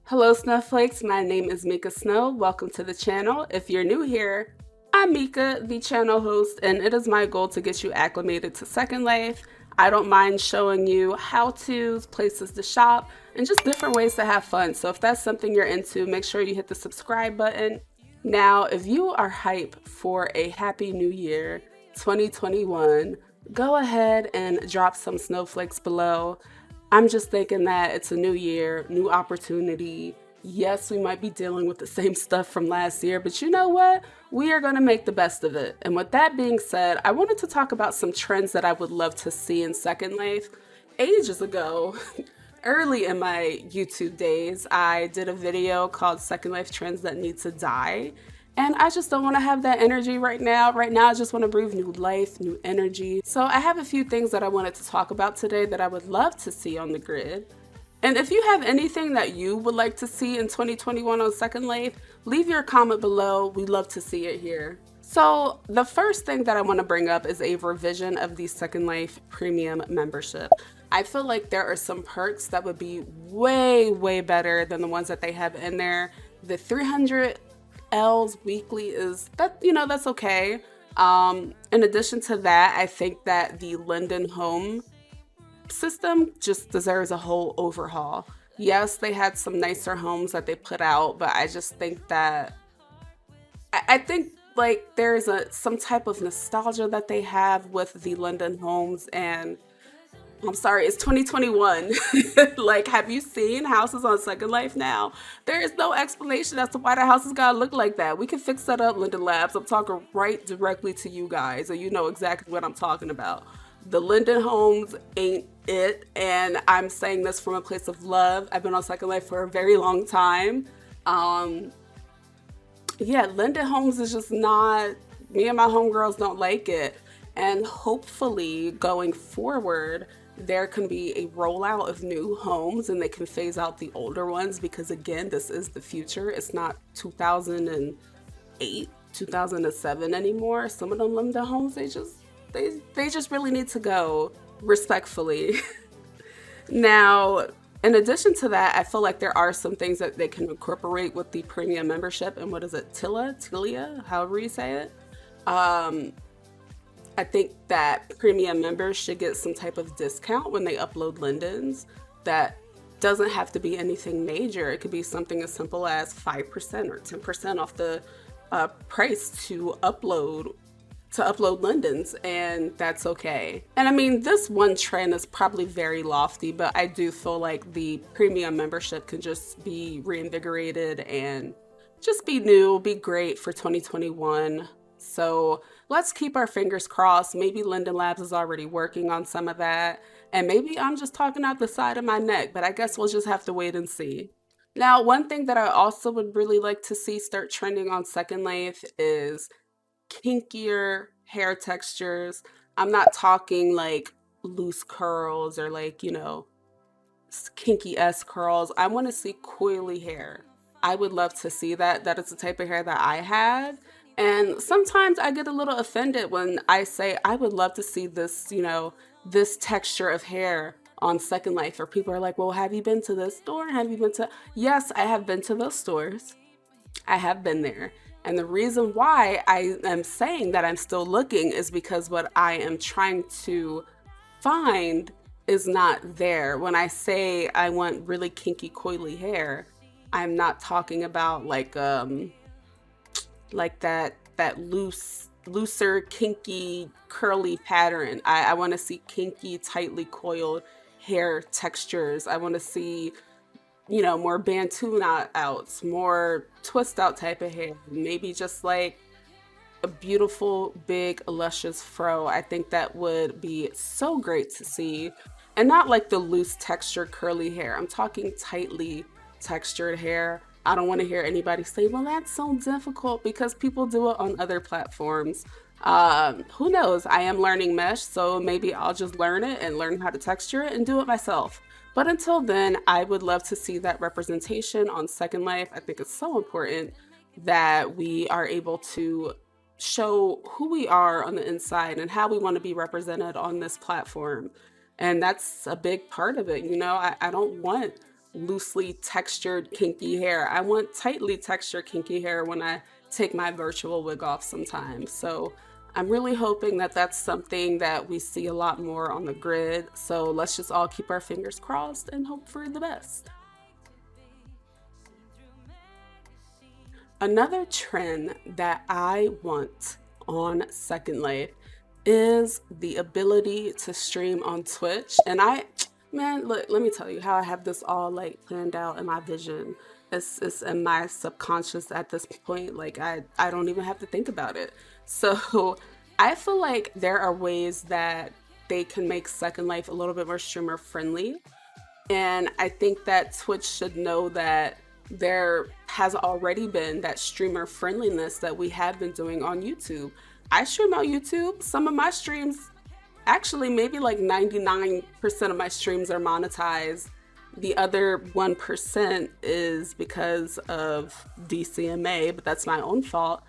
Hello, Snowflakes. My name is Mika Snow. Welcome to the channel. If you're new here, I'm Mika, the channel host, and it is my goal to get you acclimated to Second Life. I don't mind showing you how-tos, places to shop, and just different ways to have fun. So if that's something you're into, make sure you hit the subscribe button. Now, if you are hype for a happy new year, 2021, go ahead and drop some snowflakes below. I'm just thinking that it's a new year, new opportunity. Yes, we might be dealing with the same stuff from last year, but you know what? We are going to make the best of it. And with that being said, I wanted to talk about some trends that I would love to see in Second Life. Ages ago, early in my YouTube days, I did a video called Second Life Trends That Need to Die. And I just don't want to have that energy right now. Right now, I just want to breathe new life, new energy. So I have a few things that I wanted to talk about today that I would love to see on the grid. And if you have anything that you would like to see in 2021 on Second Life, leave your comment below. We'd love to see it here. So the first thing that I want to bring up is a revision of the Second Life Premium membership. I feel like there are some perks that would be way, way better than the ones that they have in there. The 300 L's weekly is that, that's okay. In addition to that, I think that the Linden Home system just deserves a whole overhaul. Yes, they had some nicer homes that they put out, but I just think that I think like there's some type of nostalgia that they have with the Linden homes, and I'm sorry, it's 2021. Like, have you seen houses on Second Life now? There is no explanation as to why the houses gotta look like that. We can fix that up, Linden Labs. I'm talking right directly to you guys, and you know exactly what I'm talking about. The Linden homes ain't it, and I'm saying this from a place of love. I've been on Second Life for a very long time. Um, yeah, Linden homes is just not, me and my homegirls don't like it. And hopefully going forward, there can be a rollout of new homes and they can phase out the older ones because again, this is the future. It's not 2008, 2007 anymore. Some of them Linden homes, they just really need to go respectfully. Now, in addition to that, I feel like there are some things that they can incorporate with the premium membership. And what is it, Tilia, however you say it. I think that premium members should get some type of discount when they upload Lindens. That doesn't have to be anything major. It could be something as simple as 5% or 10% off the price to upload Lindens, and that's okay. And I mean, this one trend is probably very lofty, but I do feel like the premium membership can just be reinvigorated and just be new, be great for 2021. So let's keep our fingers crossed. Maybe Linden Labs is already working on some of that, and maybe I'm just talking out the side of my neck, but I guess we'll just have to wait and see. Now, one thing that I also would really like to see start trending on Second Life is kinkier hair textures. I'm not talking like loose curls or like, kinky S curls. I want to see coily hair. I would love to see that. That is the type of hair that I have. And sometimes I get a little offended when I say I would love to see this, this texture of hair on Second Life. Or people are like, well, have you been to this store? Have you been to? Yes, I have been to those stores. I have been there. And the reason why I am saying that I'm still looking is because what I am trying to find is not there. When I say I want really kinky coily hair, I'm not talking about like that looser kinky curly pattern. I want to see kinky tightly coiled hair textures. I want to see more Bantu outs, more twist out type of hair, maybe just like a beautiful, big, luscious fro. I think that would be so great to see. And not like the loose textured curly hair. I'm talking tightly textured hair. I don't want to hear anybody say, well, that's so difficult because people do it on other platforms. Who knows? I am learning mesh, so maybe I'll just learn it and learn how to texture it and do it myself. But until then, I would love to see that representation on Second Life. I think it's so important that we are able to show who we are on the inside and how we want to be represented on this platform. And that's a big part of it. I don't want loosely textured kinky hair. I want tightly textured kinky hair when I take my virtual wig off sometimes. So I'm really hoping that that's something that we see a lot more on the grid. So let's just all keep our fingers crossed and hope for the best. Another trend that I want on Second Life is the ability to stream on Twitch. And man, look, let me tell you how I have this all like planned out in my vision. It's in my subconscious at this point. Like I don't even have to think about it. So I feel like there are ways that they can make Second Life a little bit more streamer friendly. And I think that Twitch should know that there has already been that streamer friendliness that we have been doing on YouTube. I stream on YouTube. Some of my streams, actually, maybe like 99% of my streams are monetized. The other 1% is because of DCMA, but that's my own fault.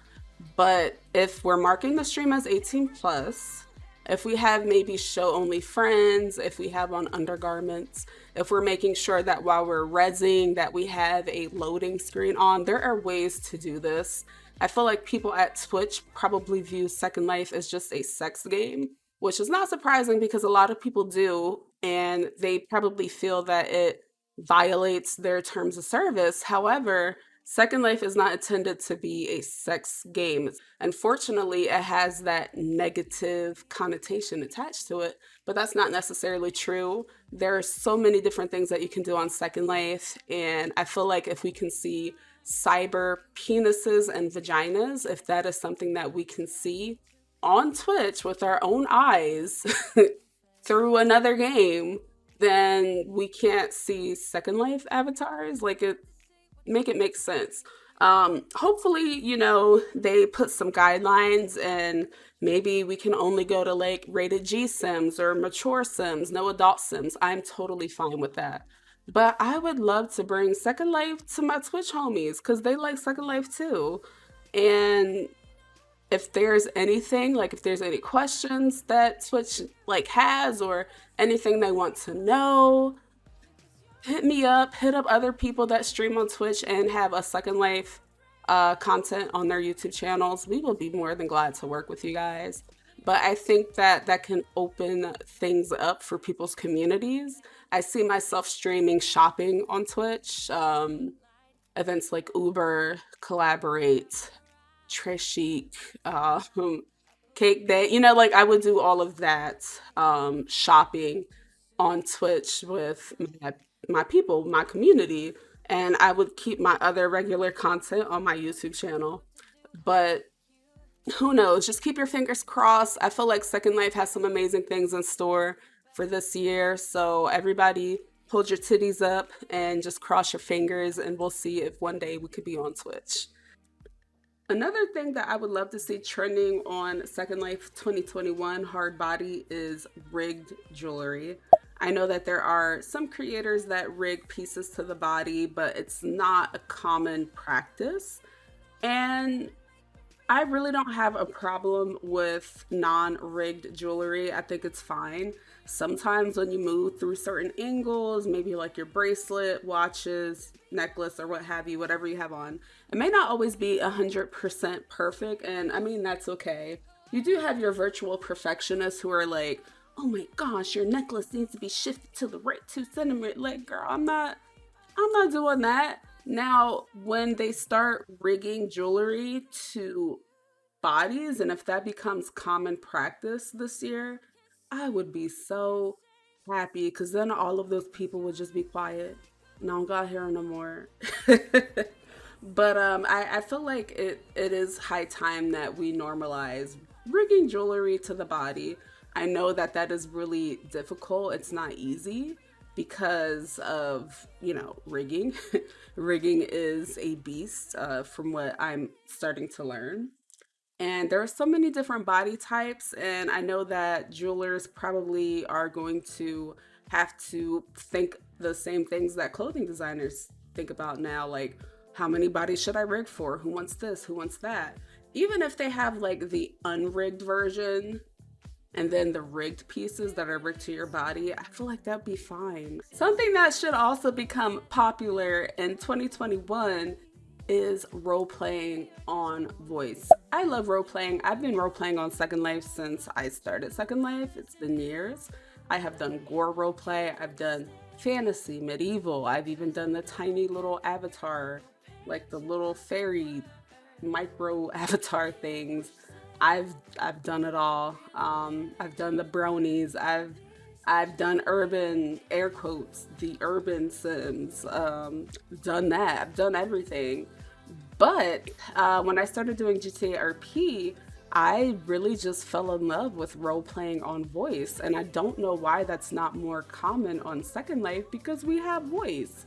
But if we're marking the stream as 18 plus, if we have maybe show only friends, if we have on undergarments, if we're making sure that while we're rezzing that we have a loading screen on, there are ways to do this. I feel like people at Twitch probably view Second Life as just a sex game, which is not surprising because a lot of people do, and they probably feel that it violates their terms of service. However, Second Life is not intended to be a sex game. Unfortunately, it has that negative connotation attached to it, but that's not necessarily true. There are so many different things that you can do on Second Life, and I feel like if we can see cyber penises and vaginas, if that is something that we can see on Twitch with our own eyes through another game, then we can't see Second Life avatars. Like it make it make sense. Hopefully, they put some guidelines and maybe we can only go to like rated G Sims or mature Sims, no adult Sims. I'm totally fine with that. But I would love to bring Second Life to my Twitch homies because they like Second Life too. And if there's anything, like if there's any questions that Twitch like has or anything they want to know, hit me up, hit up other people that stream on Twitch and have a Second Life content on their YouTube channels. We will be more than glad to work with you guys. But I think that that can open things up for people's communities. I see myself streaming shopping on Twitch, events like Uber, Collaborate, Trishik, Cake Day. Like I would do all of that shopping on Twitch with my people, my community, and I would keep my other regular content on my YouTube channel. But who knows? Just keep your fingers crossed. I feel like Second Life has some amazing things in store for this year. So everybody hold your titties up and just cross your fingers and we'll see if one day we could be on Twitch. Another thing that I would love to see trending on Second Life 2021 Hard Body is rigged jewelry. I know that there are some creators that rig pieces to the body, but it's not a common practice. And I really don't have a problem with non-rigged jewelry. I think it's fine. Sometimes when you move through certain angles, maybe like your bracelet, watches, necklace, or what have you, whatever you have on, it may not always be 100% perfect. And I mean, that's okay. You do have your virtual perfectionists who are like, oh my gosh, your necklace needs to be shifted to the right 2 centimeter. Like, girl, I'm not doing that. Now, when they start rigging jewelry to bodies, and if that becomes common practice this year, I would be so happy because then all of those people would just be quiet. No, I don't got hair no more. But I feel like it is high time that we normalize rigging jewelry to the body. I know that that is really difficult. It's not easy because of, rigging. Rigging is a beast, from what I'm starting to learn. And there are so many different body types, and I know that jewelers probably are going to have to think the same things that clothing designers think about now, like how many bodies should I rig for? Who wants this? Who wants that? Even if they have like the unrigged version, and then the rigged pieces that are rigged to your body, I feel like that'd be fine. Something that should also become popular in 2021 is role playing on voice. I love role playing. I've been role playing on Second Life since I started Second Life. It's been years. I have done gore role play. I've done fantasy, medieval. I've even done the tiny little avatar, like the little fairy micro avatar things. I've done it all. I've done the bronies. I've done urban air quotes, the urban Sims. Done that. I've done everything. But when I started doing GTA RP, I really just fell in love with role playing on voice, and I don't know why that's not more common on Second Life because we have voice.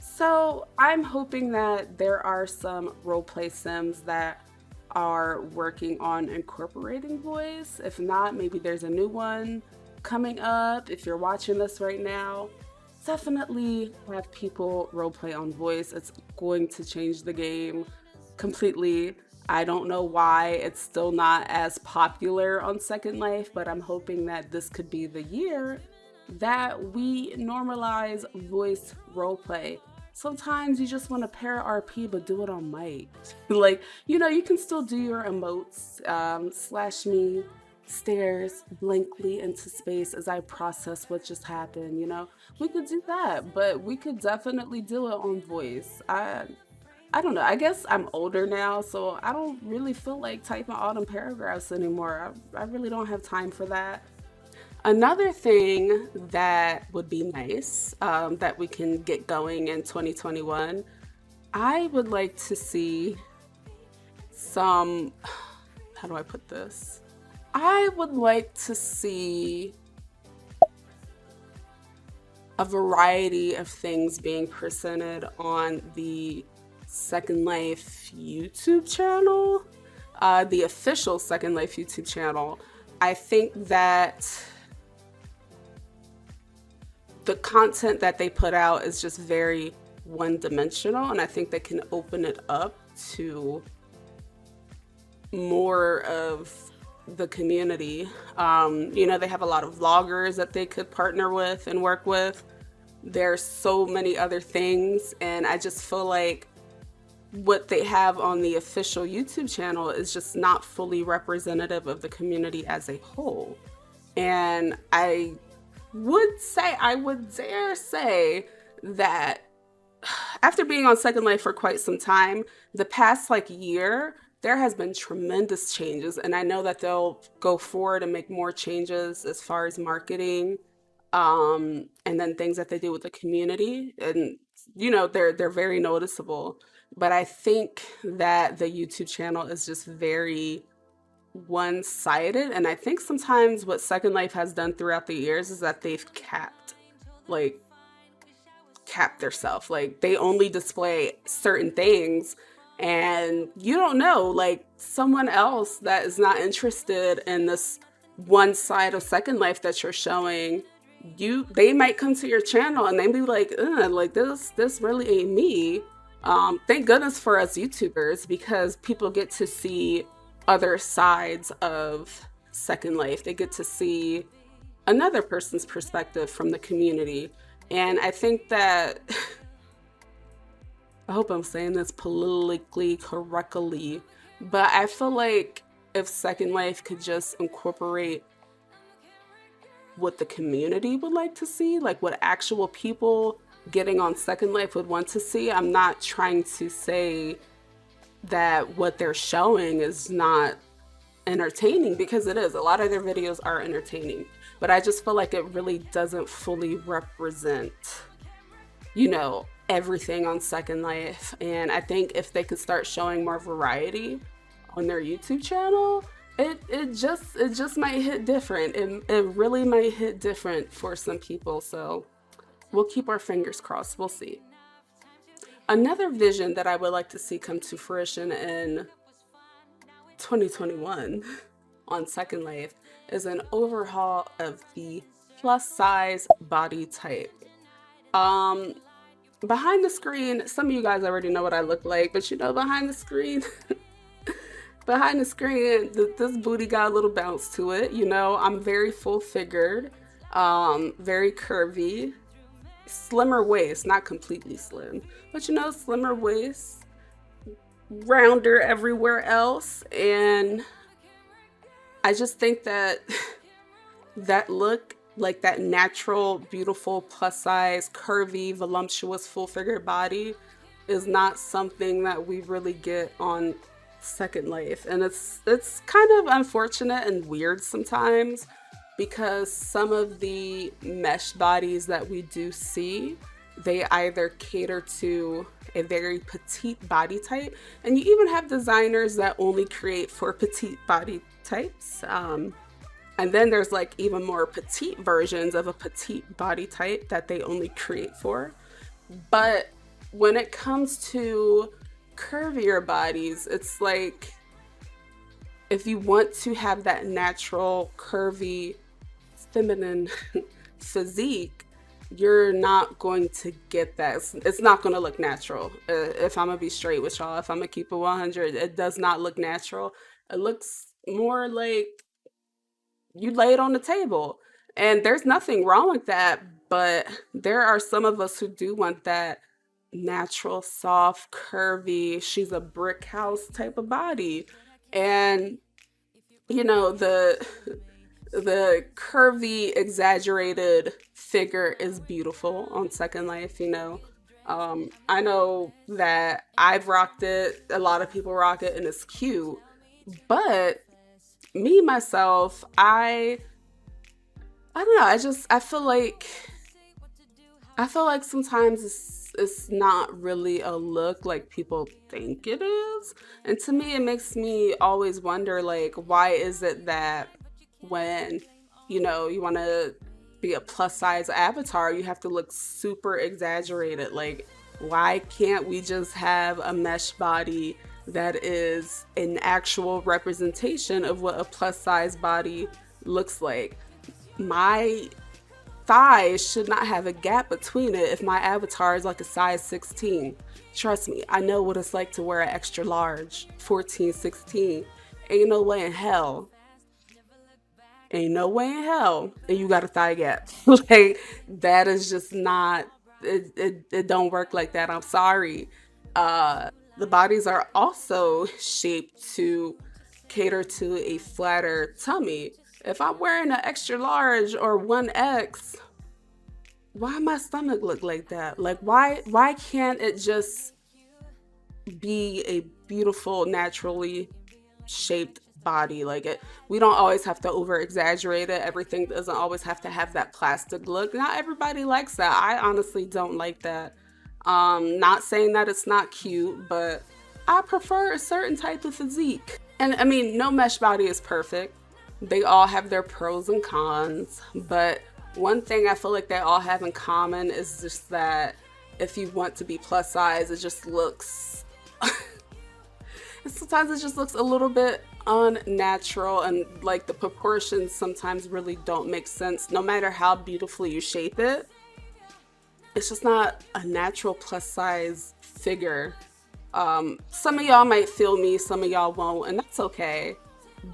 So I'm hoping that there are some roleplay sims that are working on incorporating voice. If not, maybe there's a new one coming up. If you're watching this right now, definitely have people roleplay on voice. It's going to change the game completely. I don't know why it's still not as popular on Second Life, but I'm hoping that this could be the year that we normalize voice roleplay. Sometimes you just want to pair RP, but do it on mic. Like, you can still do your emotes, slash me, stares blankly into space as I process what just happened. We could do that, but we could definitely do it on voice. I don't know. I guess I'm older now, so I don't really feel like typing all them paragraphs anymore. I really don't have time for that. Another thing that would be nice, that we can get going in 2021, I would like to see some, how do I put this? I would like to see a variety of things being presented on the Second Life YouTube channel, the official Second Life YouTube channel. I think that the content that they put out is just very one-dimensional, and I think they can open it up to more of the community. They have a lot of vloggers that they could partner with and work with. There's so many other things, and I just feel like what they have on the official YouTube channel is just not fully representative of the community as a whole. And I would dare say that after being on Second Life for quite some time, the past year, there has been tremendous changes, and I know that they'll go forward and make more changes as far as marketing, and then things that they do with the community, and they're very noticeable. But I think that the YouTube channel is just very one-sided, and I think sometimes what Second Life has done throughout the years is that they've like capped themselves. Like, they only display certain things, and you don't know, like, someone else that is not interested in this one side of Second Life that you're showing, they might come to your channel and they be like, ugh, like this really ain't me. Thank goodness for us YouTubers, because people get to see other sides of Second Life. They get to see another person's perspective from the community. And I think that, I hope I'm saying this politically correctly, but I feel like if Second Life could just incorporate what the community would like to see, like what actual people getting on Second Life would want to see. I'm not trying to say that what they're showing is not entertaining, because it is. A lot of their videos are entertaining, but I just feel like it really doesn't fully represent, everything on Second Life. And I think if they could start showing more variety on their YouTube channel, it just might hit different. It really might hit different for some people. So we'll keep our fingers crossed. We'll see. Another vision that I would like to see come to fruition in 2021 on Second Life is an overhaul of the plus size body type. Behind the screen, some of you guys already know what I look like, but behind the screen, behind the screen, this booty got a little bounce to it. You know, I'm very full figured, very curvy, slimmer waist, not completely slim, but you know, slimmer waist, rounder everywhere else. And I just think that that look, like that natural, beautiful, plus size, curvy, voluptuous, full figured body, is not something that we really get on Second Life. And it's kind of unfortunate and weird sometimes because some of the mesh bodies that we do see, they either cater to a very petite body type, and you even have designers that only create for petite body types. And then there's like even more petite versions of a petite body type that they only create for. But when it comes to curvier bodies, it's like if you want to have that natural, curvy, feminine physique, you're not going to get that. It's not going to look natural. If I'm going to be straight with y'all, if I'm going to keep it 100, it does not look natural. It looks more like you lay it on the table. And there's nothing wrong with that, but there are some of us who do want that natural, soft, curvy, she's a brick house type of body. And you know, the curvy, exaggerated figure is beautiful on Second Life, you know. I know that I've rocked it, a lot of people rock it, and it's cute. But me myself, I don't know. I feel like sometimes it's not really a look like people think it is. And to me it makes me always wonder, like, why is it that when, you know, you want to be a plus size avatar, you have to look super exaggerated? Like, why can't we just have a mesh body that is an actual representation of what a plus size body looks like? My thighs should not have a gap between it if my avatar is like a size 16. Trust me, I know what it's like to wear an extra large, 14, 16. Ain't no way in hell. Ain't no way in hell. And you got a thigh gap. Like, that is just not, it don't work like that. I'm sorry. The bodies are also shaped to cater to a flatter tummy. If I'm wearing an extra large or 1X, why my stomach look like that? Like, why can't it just be a beautiful, naturally shaped body? Like, it, we don't always have to over exaggerate it. Everything doesn't always have to have that plastic look. Not everybody likes that. I honestly don't like that. Not saying that it's not cute, but I prefer a certain type of physique. And I mean, no mesh body is perfect. They all have their pros and cons, but one thing I feel like they all have in common is just that if you want to be plus size, it just looks, sometimes it just looks a little bit unnatural, and like the proportions sometimes really don't make sense. No matter how beautifully you shape it, it's just not a natural plus size figure. Some of y'all might feel me, some of y'all won't, and that's okay.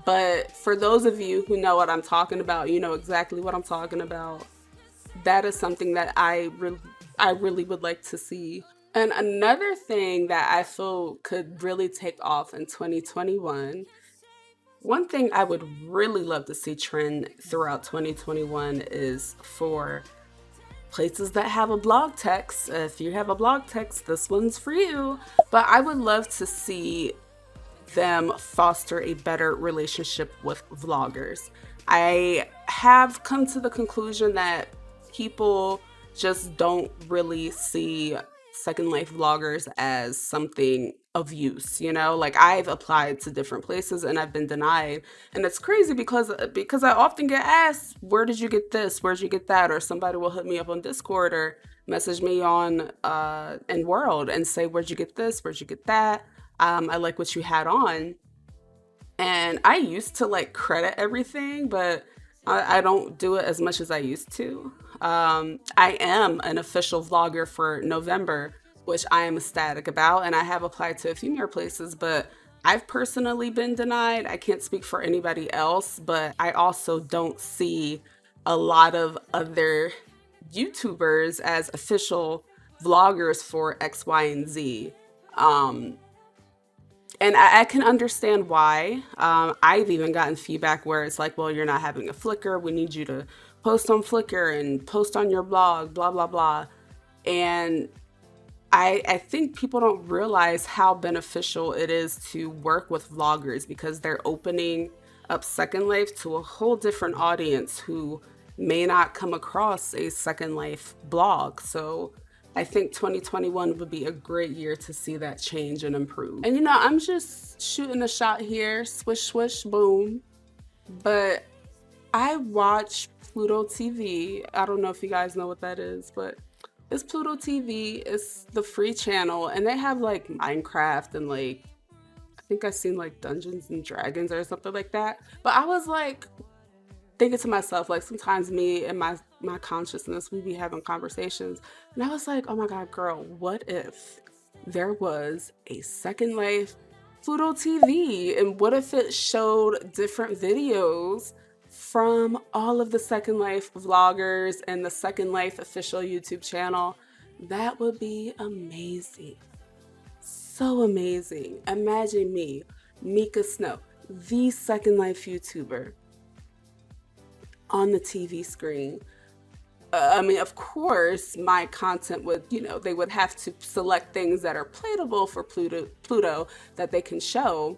But for those of you who know what I'm talking about, you know exactly what I'm talking about. That is something that I really would like to see. And another thing that I feel could really take off in 2021, one thing I would really love to see trend throughout 2021 is for places that have a blog text. If you have a blog text, this one's for you. But I would love to see them foster a better relationship with vloggers. I have come to the conclusion that people just don't really see Second Life vloggers as something of use, you know? Like, I've applied to different places and I've been denied. And it's crazy because I often get asked, "Where did you get this? Where'd you get that?" Or somebody will hit me up on Discord or message me on in World and say, "Where'd you get this? Where'd you get that? I like what you had on." And I used to like credit everything, but I don't do it as much as I used to. I am an official vlogger for November, which I am ecstatic about, and I have applied to a few more places, but I've personally been denied. I can't speak for anybody else, but I also don't see a lot of other YouTubers as official vloggers for X, Y, and Z. Um, and I can understand why. I've even gotten feedback where it's like, well, you're not having a Flickr. We need you to post on Flickr and post on your blog, blah, blah, blah. And I think people don't realize how beneficial it is to work with vloggers because they're opening up Second Life to a whole different audience who may not come across a Second Life blog. So I think 2021 would be a great year to see that change and improve. And I'm just shooting a shot here, swish, swish, boom. But I watch Pluto TV. I don't know if you guys know what that is, but it's Pluto TV. It's the free channel, and they have like Minecraft and like I think I've seen like Dungeons and Dragons or something like that. But I was like thinking to myself, like sometimes me and my consciousness, we be having conversations, and I was like, oh my god, girl, what if there was a Second Life Pluto TV, and what if it showed different videos from all of the Second Life vloggers and the Second Life official YouTube channel? That would be amazing. So amazing. Imagine me, Mika Snow, the Second Life YouTuber, on the TV screen. I mean, of course, my content would, they would have to select things that are playable for Pluto that they can show.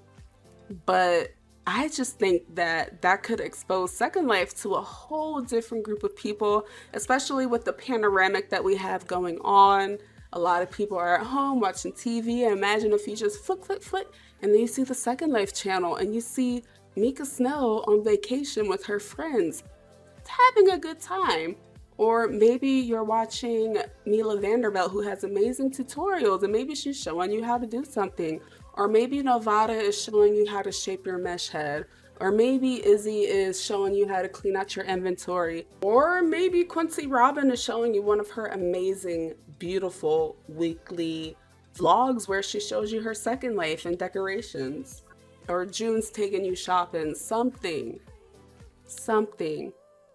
But I just think that that could expose Second Life to a whole different group of people, especially with the panoramic that we have going on. A lot of people are at home watching TV. And imagine if you just flick, flick, flick, and then you see the Second Life channel and you see Mika Snow on vacation with her friends having a good time. Or maybe you're watching Mila Vanderbilt, who has amazing tutorials, and maybe she's showing you how to do something. Or maybe Novata is showing you how to shape your mesh head. Or maybe Izzy is showing you how to clean out your inventory. Or maybe Quincy Robin is showing you one of her amazing, beautiful weekly vlogs where she shows you her Second Life and decorations. Or June's taking you shopping, something.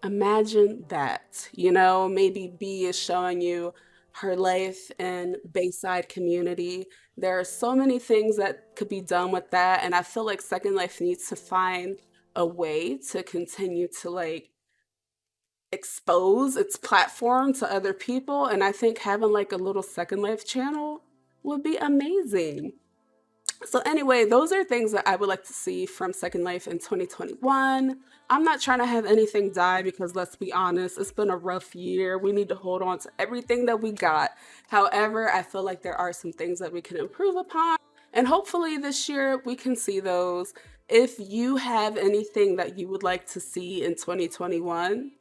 Imagine that, maybe B is showing you her life in Bayside community. There are so many things that could be done with that. And I feel like Second Life needs to find a way to continue to like expose its platform to other people. And I think having like a little Second Life channel would be amazing. So anyway, those are things that I would like to see from Second Life in 2021. I'm not trying to have anything die because let's be honest, it's been a rough year. We need to hold on to everything that we got. However, I feel like there are some things that we can improve upon, and hopefully this year we can see those. If you have anything that you would like to see in 2021,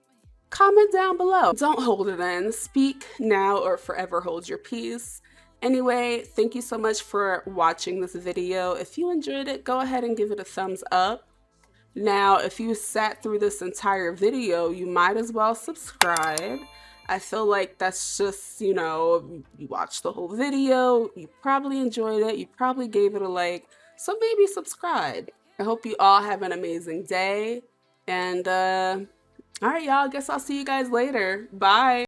comment down below. Don't hold it in. Speak now or forever hold your peace. Anyway, thank you so much for watching this video. If you enjoyed it, go ahead and give it a thumbs up. Now, if you sat through this entire video, you might as well subscribe. I feel like that's just, you watched the whole video, you probably enjoyed it, you probably gave it a like, so maybe subscribe. I hope you all have an amazing day, and all right, y'all, I guess I'll see you guys later. Bye.